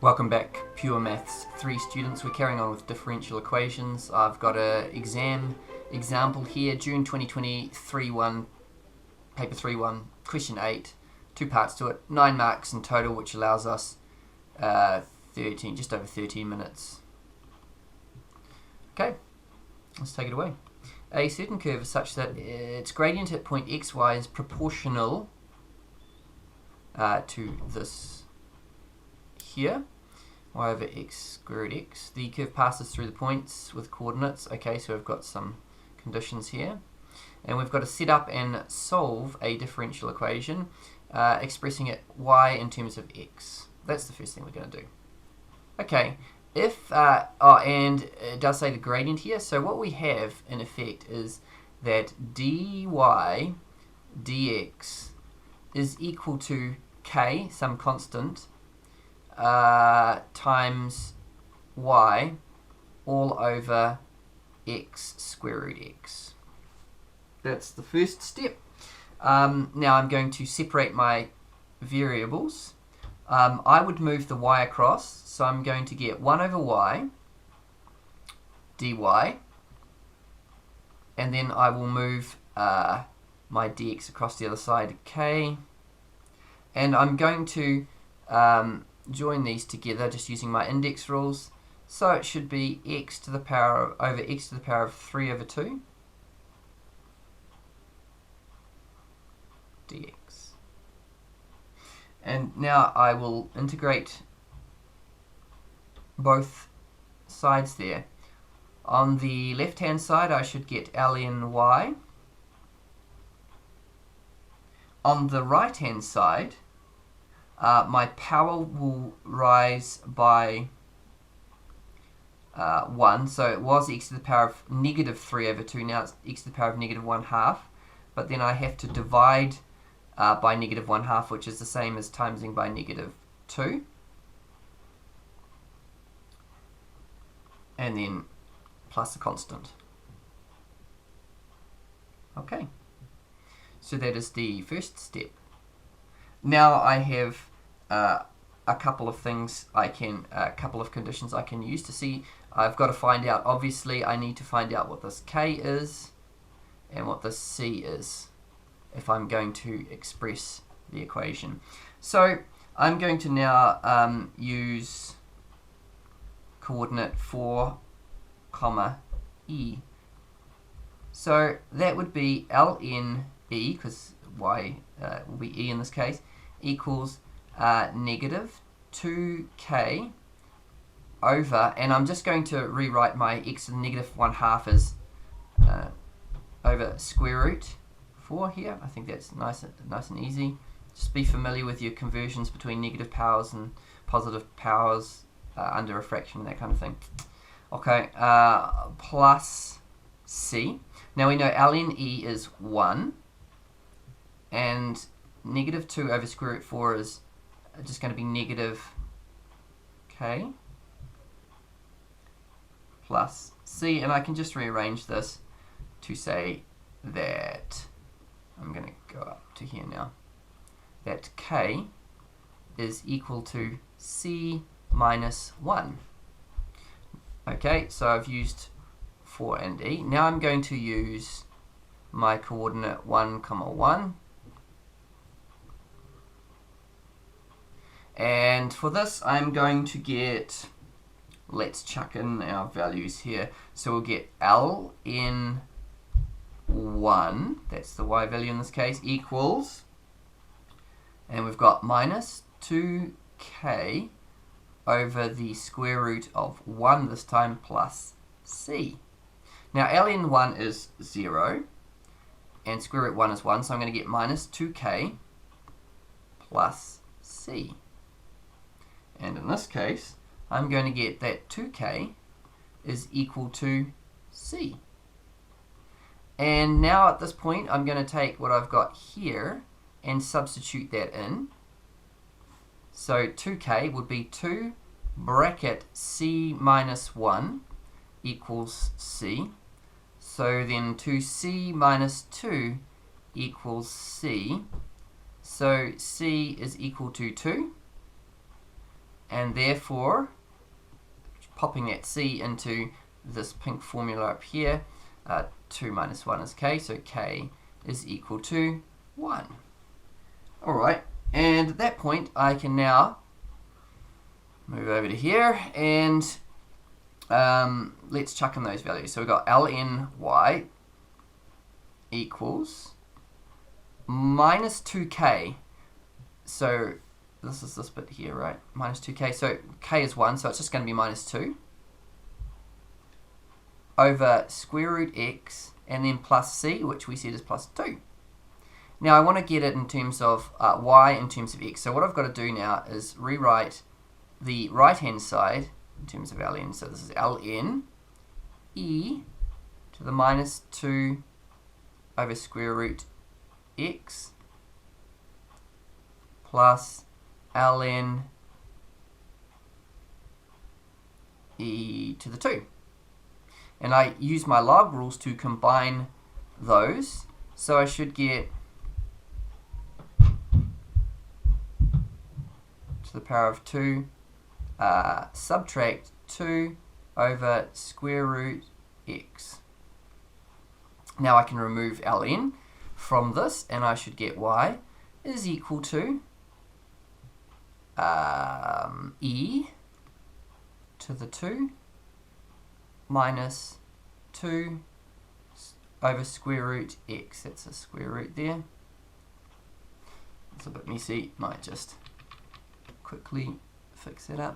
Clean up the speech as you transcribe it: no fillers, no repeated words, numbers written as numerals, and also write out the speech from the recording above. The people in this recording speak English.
Welcome back, Pure Maths 3 students. We're carrying on with differential equations. I've got an example here, June 2020, 3-1, paper 3-1, question 8, 2 parts to it, 9 marks in total, which allows us just over 13 minutes. Okay, let's take it away. A certain curve is such that its gradient at point xy is proportional to this here, y over x square root x. The curve passes through the points with coordinates. Okay, so we've got some conditions here. And we've got to set up and solve a differential equation expressing it y in terms of x. That's the first thing we're going to do. Okay, and it does say the gradient here. So what we have in effect is that dy dx is equal to k, some constant, times y all over x square root x. That's the first step. Now I'm going to separate my variables. I would move the y across, so I'm going to get 1 over y dy, and then I will move my dx across the other side, k, and I'm going to join these together just using my index rules. So it should be x to the power over x to the power of 3 over 2 dx. And now I will integrate both sides there. On the left hand side I should get ln y. On the right hand side my power will rise by 1, so it was x to the power of negative 3 over 2, now it's x to the power of negative 1/2, but then I have to divide by negative 1/2, which is the same as timesing by negative 2, and then plus a constant. Okay, so that is the first step. Now I have a couple of things a couple of conditions I can use to see. I've got to find out, obviously I need to find out what this k is and what this c is if I'm going to express the equation. So I'm going to now use coordinate 4, e. So that would be ln e, because y will be e in this case, equals negative 2k over, and I'm just going to rewrite my x to the negative 1/2 as over square root 4 here. I think that's nice and easy. Just be familiar with your conversions between negative powers and positive powers under a fraction and that kind of thing. Okay, plus c. Now we know ln e is 1, and negative 2 over square root 4 is just going to be negative k plus c, and I can just rearrange this to say that, I'm going to go up to here now, that k is equal to c minus 1. Okay, so I've used 4 and e. Now I'm going to use my coordinate 1, 1. And for this, I'm going to get, let's chuck in our values here. So we'll get ln 1, that's the y value in this case, equals, and we've got minus 2k over the square root of 1 this time plus c. Now ln 1 is 0, and square root 1 is 1, so I'm going to get minus 2k plus c. And in this case, I'm going to get that 2k is equal to c. And now at this point, I'm going to take what I've got here and substitute that in. So 2k would be 2 bracket c minus 1 equals c. So then 2c minus 2 equals c. So c is equal to 2. and therefore, popping that c into this pink formula up here, 2 minus 1 is k, so k is equal to 1. Alright, and at that point I can now move over to here and let's chuck in those values. So we've got ln y equals minus 2k. So this is this bit here, right? Minus 2k. So k is 1, so it's just going to be minus 2 over square root x and then plus c, which we said is plus 2. Now I want to get it in terms of y in terms of x. So what I've got to do now is rewrite the right-hand side in terms of ln. So this is ln e to the minus 2 over square root x plus ln e to the 2. And I use my log rules to combine those. So I should get to the power of 2 subtract 2 over square root x. Now I can remove ln from this and I should get y is equal to e to the 2 minus 2 over square root x. That's a square root there. It's a bit messy, might just quickly fix it up.